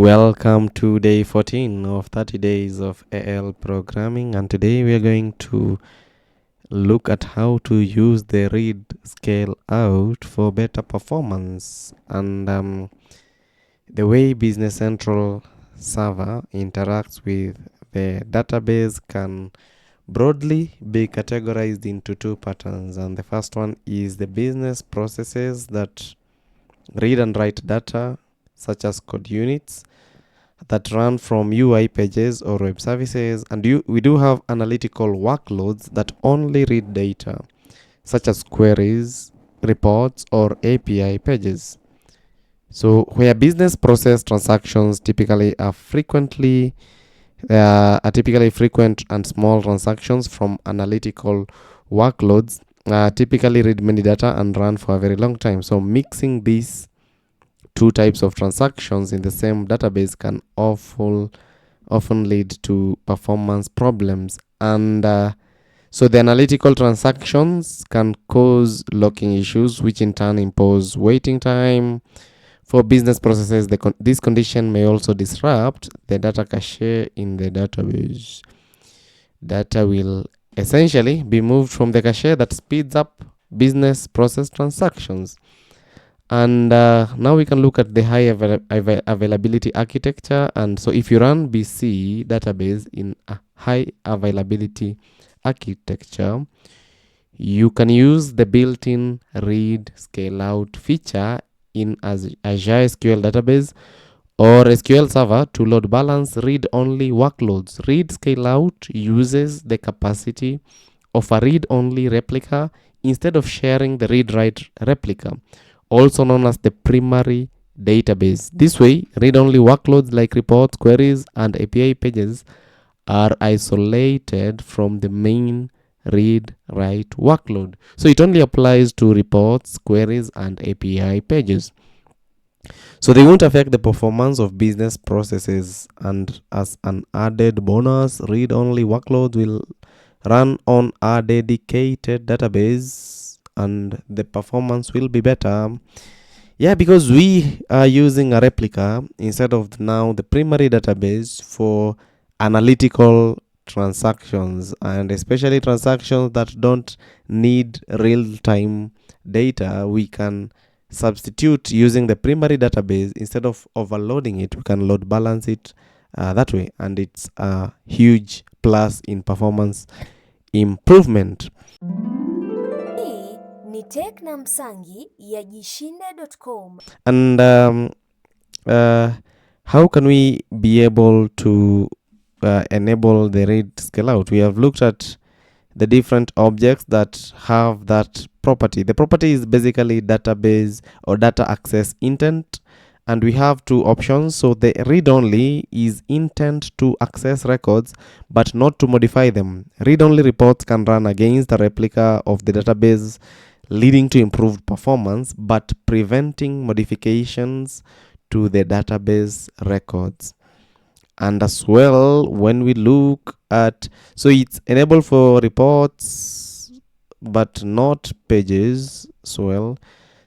Welcome to day 14 of 30 days of AL programming, and today we are going to look at how to use the read scale out for better performance and the way Business Central server interacts with the database can broadly be categorized into two patterns. And the first one is the business processes that read and write data such as code units that run from UI pages or web services, and we do have analytical workloads that only read data such as queries, reports, or API pages. So where business process transactions typically are frequent and small transactions from analytical workloads typically read many data and run for a very long time. So mixing these two types of transactions in the same database can often lead to performance problems, and so the analytical transactions can cause locking issues, which in turn impose waiting time for business processes. This condition may also disrupt the data cache in the database. Data will essentially be moved from the cache that speeds up business process transactions. And now we can look at the high availability architecture. And so if you run BC database in a high availability architecture, you can use the built-in read scale out feature in Azure SQL database or SQL server to load balance read-only workloads. Read scale out uses the capacity of a read-only replica instead of sharing the read-write replica, also known as the primary database. This way, read-only workloads like reports, queries, and API pages are isolated from the main read-write workload. So it only applies to reports, queries, and API pages. So they won't affect the performance of business processes, and as an added bonus, read-only workloads will run on a dedicated database and the performance will be better. Yeah, because we are using a replica instead of now the primary database for analytical transactions, and especially transactions that don't need real-time data. We can substitute using the primary database. Instead of overloading it, we can load balance it that way, and it's a huge plus in performance improvement. Ni Tech na Msangi ya jishinde.com. And how can we be able to enable the read scale out? We have looked at the different objects that have that property. The property is basically database or data access intent, and we have two options. So the read only is intent to access records but not to modify them. Read only reports can run against the replica of the database, leading to improved performance but preventing modifications to the database records. And as well, when we look at, so it's enabled for reports but not pages as well.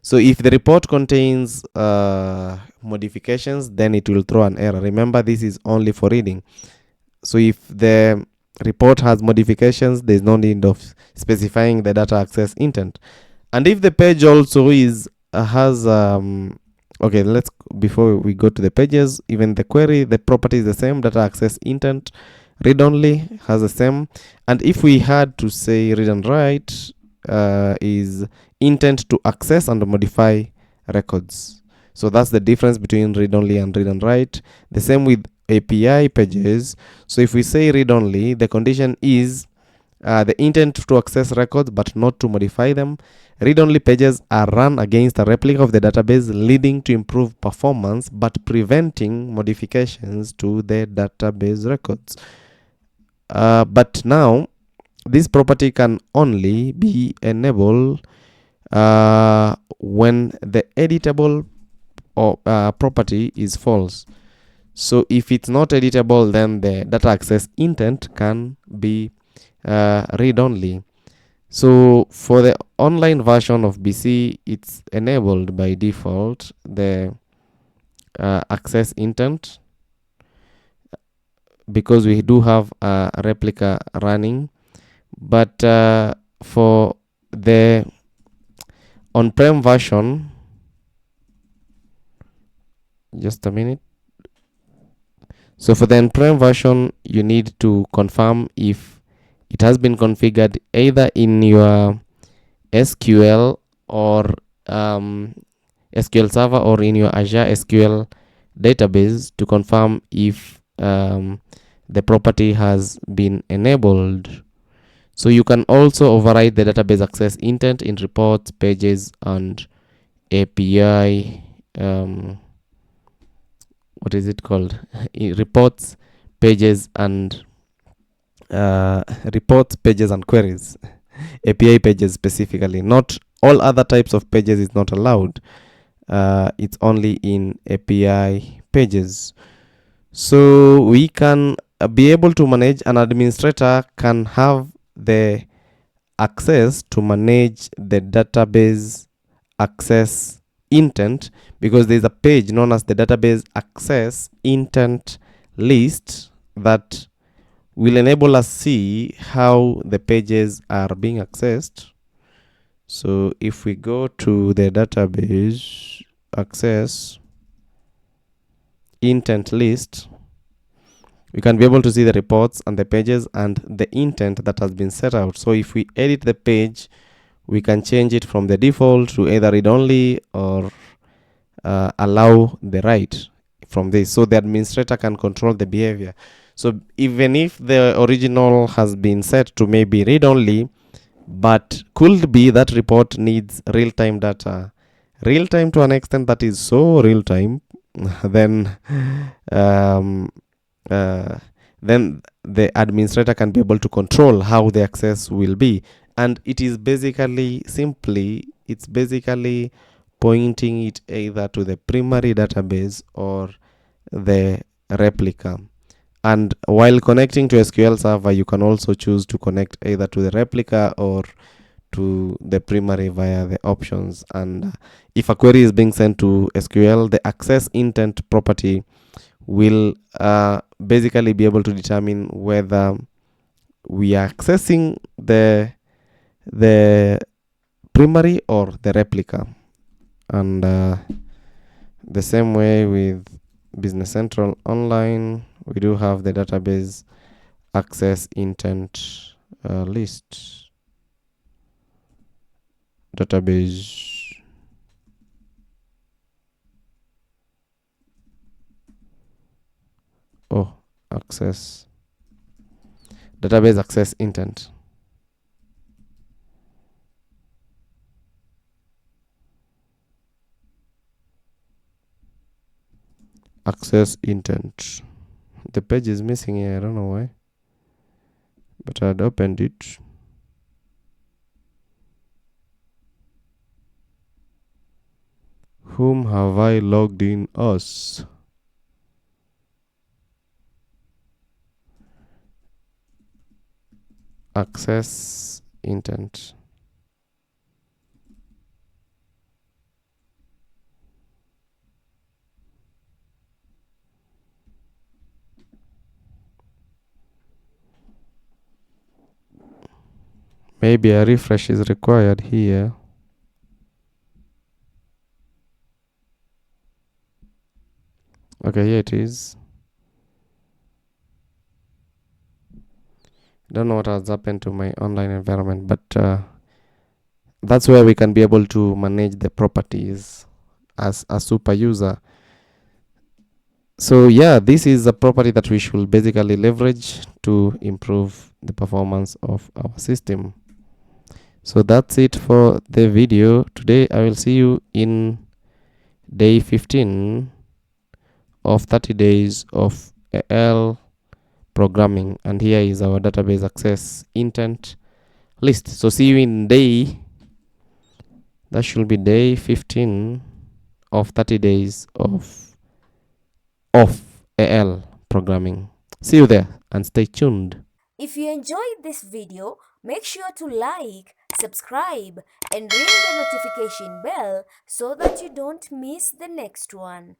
So if the report contains modifications, then it will throw an error. Remember, this is only for reading. So if the report has modifications, there's no need of specifying the data access intent. And if the page also has okay, before we go to the pages, even the query, the property is the same, data access intent, read only has the same. And if we had to say read and write is intent to access and modify records. So that's the difference between read only and read and write. The same with API pages. So if we say read only, the condition is the intent to access records but not to modify them. Read-only pages are run against a replica of the database, leading to improved performance but preventing modifications to the database records. But now, this property can only be enabled when the editable property is false. So if it's not editable, then the data access intent can be read-only. So for the online version of BC, it's enabled by default, the access intent, because we do have a replica running. But for the on-prem version, just a minute. So for the on-prem version, you need to confirm if it has been configured either in your SQL or SQL Server or in your Azure SQL database to confirm if the property has been enabled. So you can also override the database access intent in reports, pages, and API. What is it called? Reports, pages, and reports, pages, and queries. API pages specifically. Not all other types of pages is not allowed. It's only in API pages. So we can be able to manage, an administrator can have the access to manage the database access intent, because there's a page known as the database access intent list that will enable us see how the pages are being accessed. So if we go to the database access intent list, we can be able to see the reports and the pages and the intent that has been set out. So if we edit the page, we can change it from the default to either read only or allow the write from this, so the administrator can control the behavior. So even if the original has been set to maybe read only, but could be that report needs real-time data, real-time to an extent that is so real-time, then then the administrator can be able to control how the access will be. And it is basically it's basically pointing it either to the primary database or the replica. And while connecting to SQL Server, you can also choose to connect either to the replica or to the primary via the options. And if a query is being sent to SQL, the access intent property will basically be able to determine whether we are accessing the primary or the replica. And the same way with Business Central Online, we do have the database access intent list. Database access database access intent. Access intent. The page is missing here, I don't know why, but I'd opened it. Whom have I logged in as? Access intent. Maybe a refresh is required here. Okay, here it is. Don't know what has happened to my online environment, but that's where we can be able to manage the properties as a super user. So yeah, this is a property that we should basically leverage to improve the performance of our system. So that's it for the video today. I will see you in day 15 of 30 days of AL programming, and here is our database access intent list. So see you in that should be day 15 of 30 days of AL programming. See you there and stay tuned. If you enjoyed this video, make sure to like, subscribe, and ring the notification bell so that you don't miss the next one.